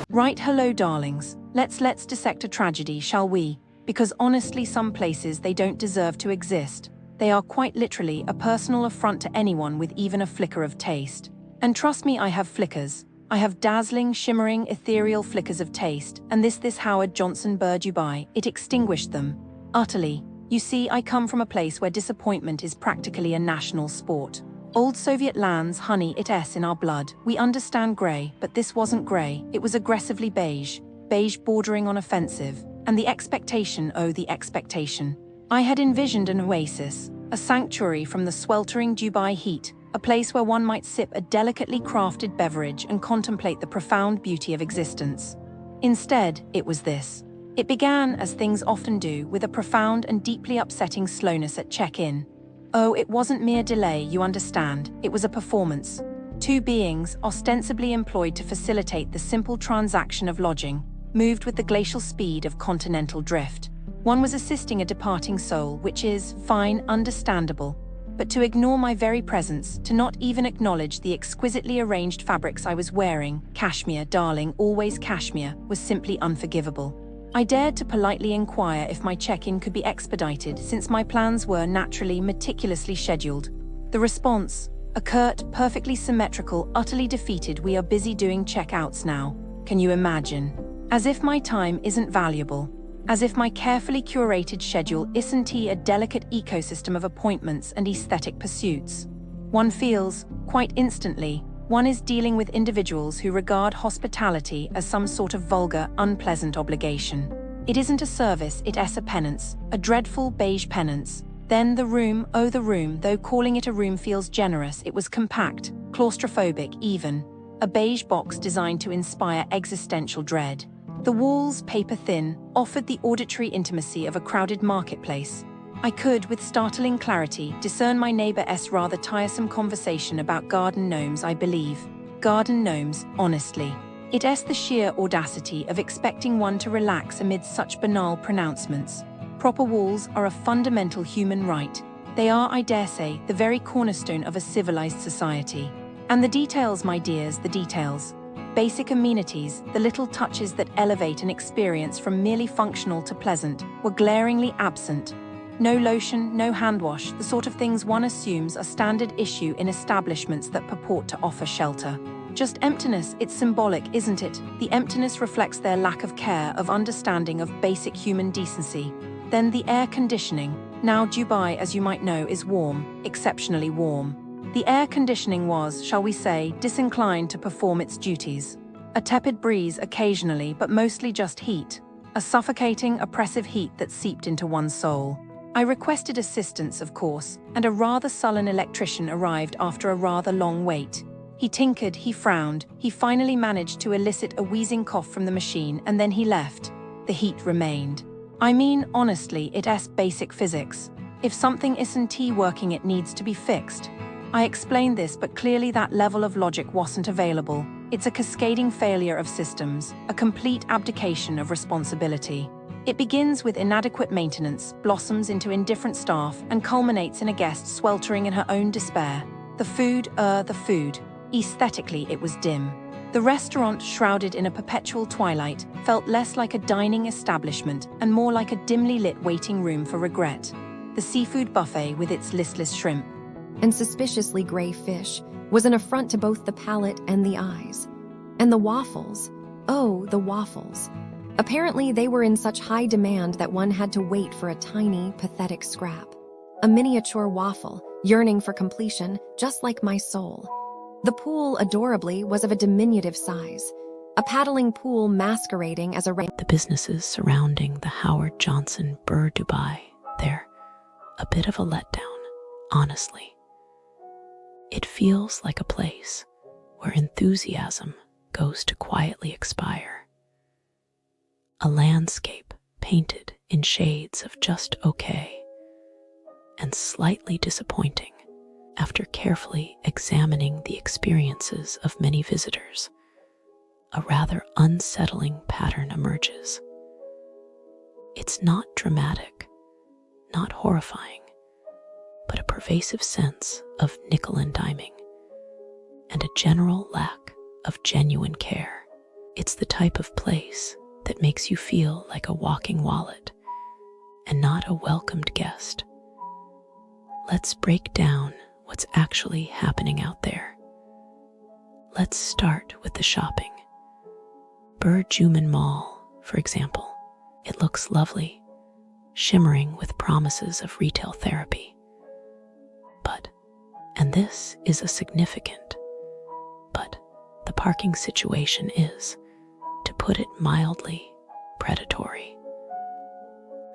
Right, hello darlings. Let's dissect a tragedy, shall we? Because honestly, some places they don't deserve to exist. They are quite literally a personal affront to anyone with even a flicker of taste. And trust me, I have flickers. I have dazzling, shimmering, ethereal flickers of taste, and this Howard Johnson Bur Dubai, it extinguished them. Utterly. You see, I come from a place where disappointment is practically a national sport. Old Soviet lands, honey, it's in our blood. We understand grey, but this wasn't grey, it was aggressively beige. Beige bordering on offensive. And the expectation, oh the expectation. I had envisioned an oasis, a sanctuary from the sweltering Dubai heat, a place where one might sip a delicately crafted beverage and contemplate the profound beauty of existence. Instead, it was this. It began, as things often do, with a profound and deeply upsetting slowness at check-in. Oh, it wasn't mere delay, you understand, it was a performance. Two beings, ostensibly employed to facilitate the simple transaction of lodging, moved with the glacial speed of continental drift. One was assisting a departing soul, which is, fine, understandable. But to ignore my very presence, to not even acknowledge the exquisitely arranged fabrics I was wearing, cashmere, darling, always cashmere, was simply unforgivable. I dared to politely inquire if my check-in could be expedited, since my plans were naturally meticulously scheduled. The response, a curt, perfectly symmetrical, utterly defeated, "We are busy doing check-outs now." Can you imagine? As if my time isn't valuable. As if my carefully curated schedule isn't a delicate ecosystem of appointments and aesthetic pursuits. One feels, quite instantly, one is dealing with individuals who regard hospitality as some sort of vulgar, unpleasant obligation. It isn't a service, it's a penance, a dreadful beige penance. Then the room, oh the room, though calling it a room feels generous, it was compact, claustrophobic even. A beige box designed to inspire existential dread. The walls, paper-thin, offered the auditory intimacy of a crowded marketplace. I could, with startling clarity, discern my neighbor's rather tiresome conversation about garden gnomes, I believe. Garden gnomes, honestly. It's the sheer audacity of expecting one to relax amid such banal pronouncements. Proper walls are a fundamental human right. They are, I dare say, the very cornerstone of a civilized society. And the details, my dears, the details. Basic amenities, the little touches that elevate an experience from merely functional to pleasant, were glaringly absent. No lotion, no hand wash, the sort of things one assumes are standard issue in establishments that purport to offer shelter. Just emptiness, it's symbolic, isn't it? The emptiness reflects their lack of care, of understanding of basic human decency. Then the air conditioning. Now Dubai, as you might know, is warm, exceptionally warm. The air conditioning was, shall we say, disinclined to perform its duties. A tepid breeze occasionally, but mostly just heat. A suffocating, oppressive heat that seeped into one's soul. I requested assistance, of course, and a rather sullen electrician arrived after a rather long wait. He tinkered, he frowned, he finally managed to elicit a wheezing cough from the machine, and then he left. The heat remained. I mean, honestly, it's basic physics. If something isn't working, it needs to be fixed. I explained this, but clearly that level of logic wasn't available. It's a cascading failure of systems, a complete abdication of responsibility. It begins with inadequate maintenance, blossoms into indifferent staff, and culminates in a guest sweltering in her own despair. The food. Aesthetically, it was dim. The restaurant, shrouded in a perpetual twilight, felt less like a dining establishment and more like a dimly lit waiting room for regret. The seafood buffet with its listless shrimp and suspiciously gray fish was an affront to both the palate and the eyes. And the waffles, oh, the waffles. Apparently they were in such high demand that one had to wait for a tiny, pathetic scrap. A miniature waffle, yearning for completion, just like my soul. The pool, adorably, was of a diminutive size. A paddling pool masquerading as a The businesses surrounding the Howard Johnson Bur Dubai, they're a bit of a letdown, honestly. It feels like a place where enthusiasm goes to quietly expire. A landscape painted in shades of just okay, and slightly disappointing after carefully examining the experiences of many visitors. A rather unsettling pattern emerges. It's not dramatic, not horrifying, but a pervasive sense of nickel and diming. general lack of genuine care. It's the type of place that makes you feel like a walking wallet and not a welcomed guest. Let's break down what's actually happening out there. Let's start with the shopping. BurJuman Mall, for example. It looks lovely, shimmering with promises of retail therapy. But, and this is a significant, but the parking situation is, to put it mildly, predatory.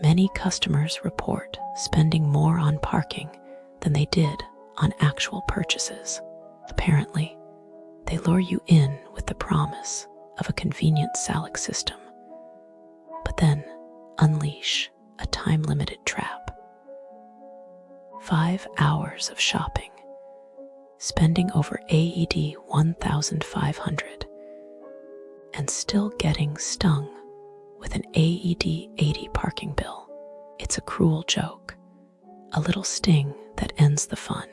Many customers report spending more on parking than they did on actual purchases. Apparently, they lure you in with the promise of a convenient SALIC system, but then unleash a time-limited trap. 5 hours of shopping, spending over AED 1,500, and still getting stung with an AED 80 parking bill. It's a cruel joke, a little sting that ends the fun.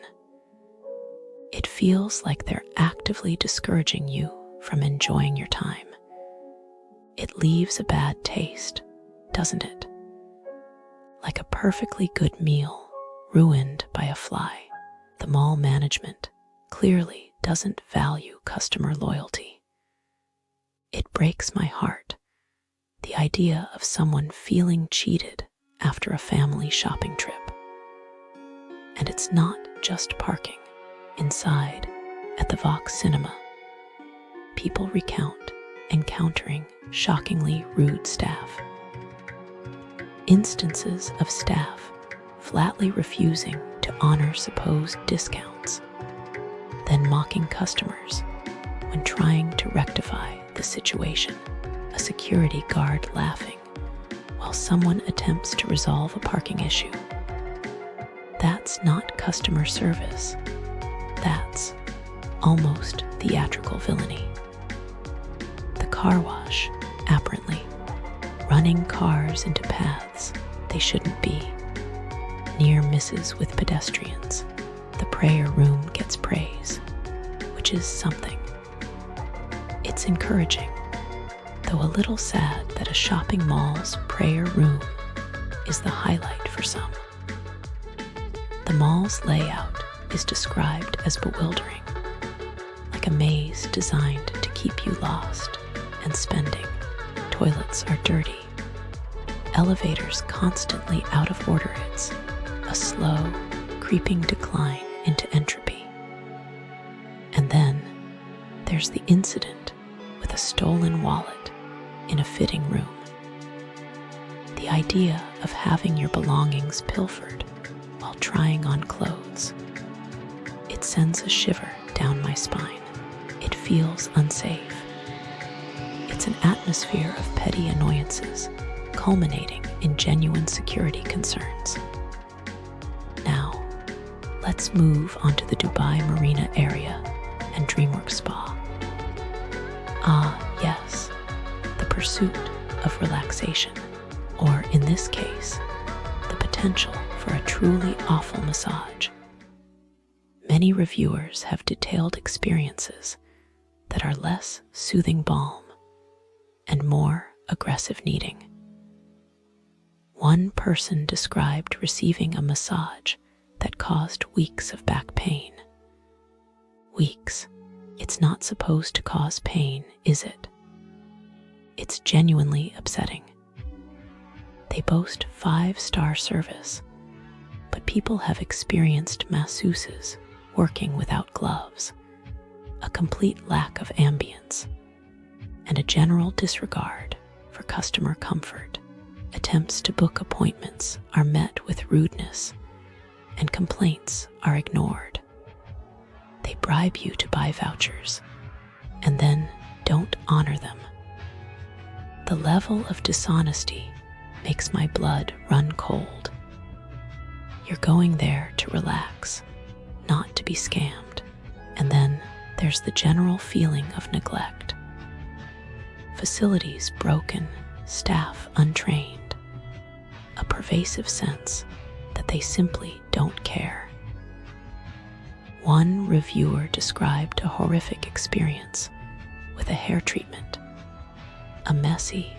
It feels like they're actively discouraging you from enjoying your time. It leaves a bad taste, doesn't it? Like a perfectly good meal ruined by a fly. The mall management clearly doesn't value customer loyalty. It breaks my heart, the idea of someone feeling cheated after a family shopping trip. And it's not just parking. Inside, at the Vox Cinema, people recount encountering shockingly rude staff. Instances of staff flatly refusing to honor supposed discounts, then mocking customers when trying to rectify the situation. A security guard laughing while someone attempts to resolve a parking issue. That's not customer service. That's almost theatrical villainy. The car wash, apparently, running cars into paths they shouldn't be. Near misses with pedestrians. The prayer room gets praise, which is something. It's encouraging, though a little sad that a shopping mall's prayer room is the highlight for some. The mall's layout is described as bewildering, like a maze designed to keep you lost and spending. Toilets are dirty, elevators constantly out of order. It's a slow, creeping decline into entropy. And then there's the incident with a stolen wallet in a fitting room. The idea of having your belongings pilfered while trying on clothes. It sends a shiver down my spine. It feels unsafe. It's an atmosphere of petty annoyances, culminating in genuine security concerns. Now, let's move onto the Dubai Marina area and Dreamworks Spa. Ah, yes, the pursuit of relaxation, or in this case, the potential for a truly awful massage. Many reviewers have detailed experiences that are less soothing balm and more aggressive kneading. One person described receiving a massage that caused weeks of back pain. Weeks. It's not supposed to cause pain, is it? It's genuinely upsetting. They boast 5-star service, but people have experienced masseuses working without gloves, a complete lack of ambience, and a general disregard for customer comfort. Attempts to book appointments are met with rudeness, and complaints are ignored. They bribe you to buy vouchers, and then don't honor them. The level of dishonesty makes my blood run cold. You're going there to relax, not to be scammed. And then there's the general feeling of neglect. Facilities broken, staff untrained, a pervasive sense that they simply don't care. One reviewer described a horrific experience with a hair treatment, a messy,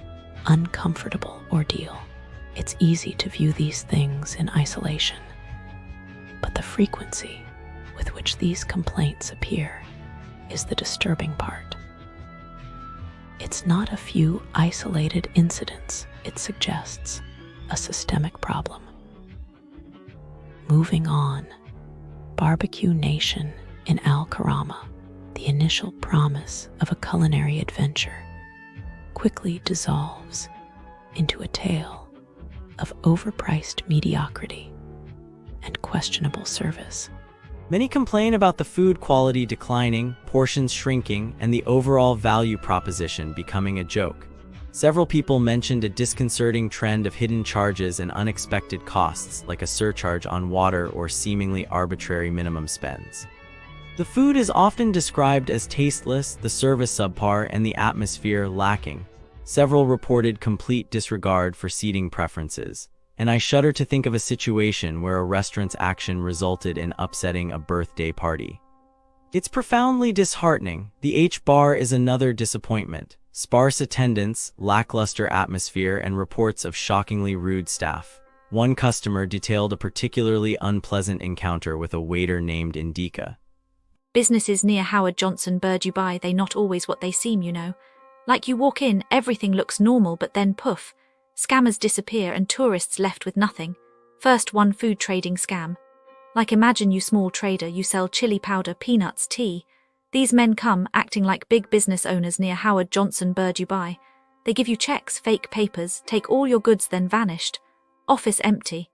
uncomfortable ordeal. It's easy to view these things in isolation, but the frequency with which these complaints appear is the disturbing part. It's not a few isolated incidents, it suggests a systemic problem. Moving on, Barbeque Nation in Al Karama, the initial promise of a culinary adventure, quickly dissolves into a tale of overpriced mediocrity and questionable service. Many complain about the food quality declining, portions shrinking, and the overall value proposition becoming a joke. Several people mentioned a disconcerting trend of hidden charges and unexpected costs, like a surcharge on water or seemingly arbitrary minimum spends. The food is often described as tasteless, the service subpar, and the atmosphere lacking. Several reported complete disregard for seating preferences, and I shudder to think of a situation where a restaurant's action resulted in upsetting a birthday party. It's profoundly disheartening. The H-bar is another disappointment. Sparse attendance, lackluster atmosphere, and reports of shockingly rude staff. One customer detailed a particularly unpleasant encounter with a waiter named Indika. Businesses near Howard Johnson Bur Dubai, they not always what they seem, you know. Like you walk in, everything looks normal, but then poof, scammers disappear and tourists left with nothing. First one food trading scam. Like imagine you small trader, you sell chili powder, peanuts, tea. These men come acting like big business owners near Howard Johnson Bur Dubai. They give you checks, fake papers, take all your goods, then vanished. Office empty.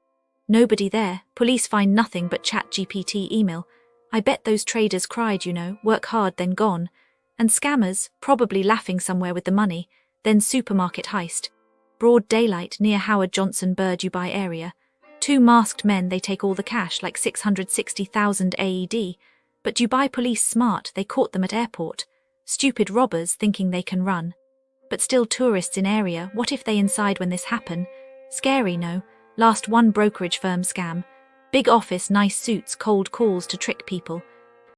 Nobody there, police find nothing but ChatGPT email. I bet those traders cried, you know, work hard then gone. And scammers, probably laughing somewhere with the money, then supermarket heist. Broad daylight near Howard Johnson Bur Dubai area. Two masked men, they take all the cash, like 660,000 AED. But Dubai police smart, they caught them at airport. Stupid robbers thinking they can run. But still tourists in area, what if they inside when this happen? Scary, no? Last one brokerage firm scam. Big office, nice suits, cold calls to trick people.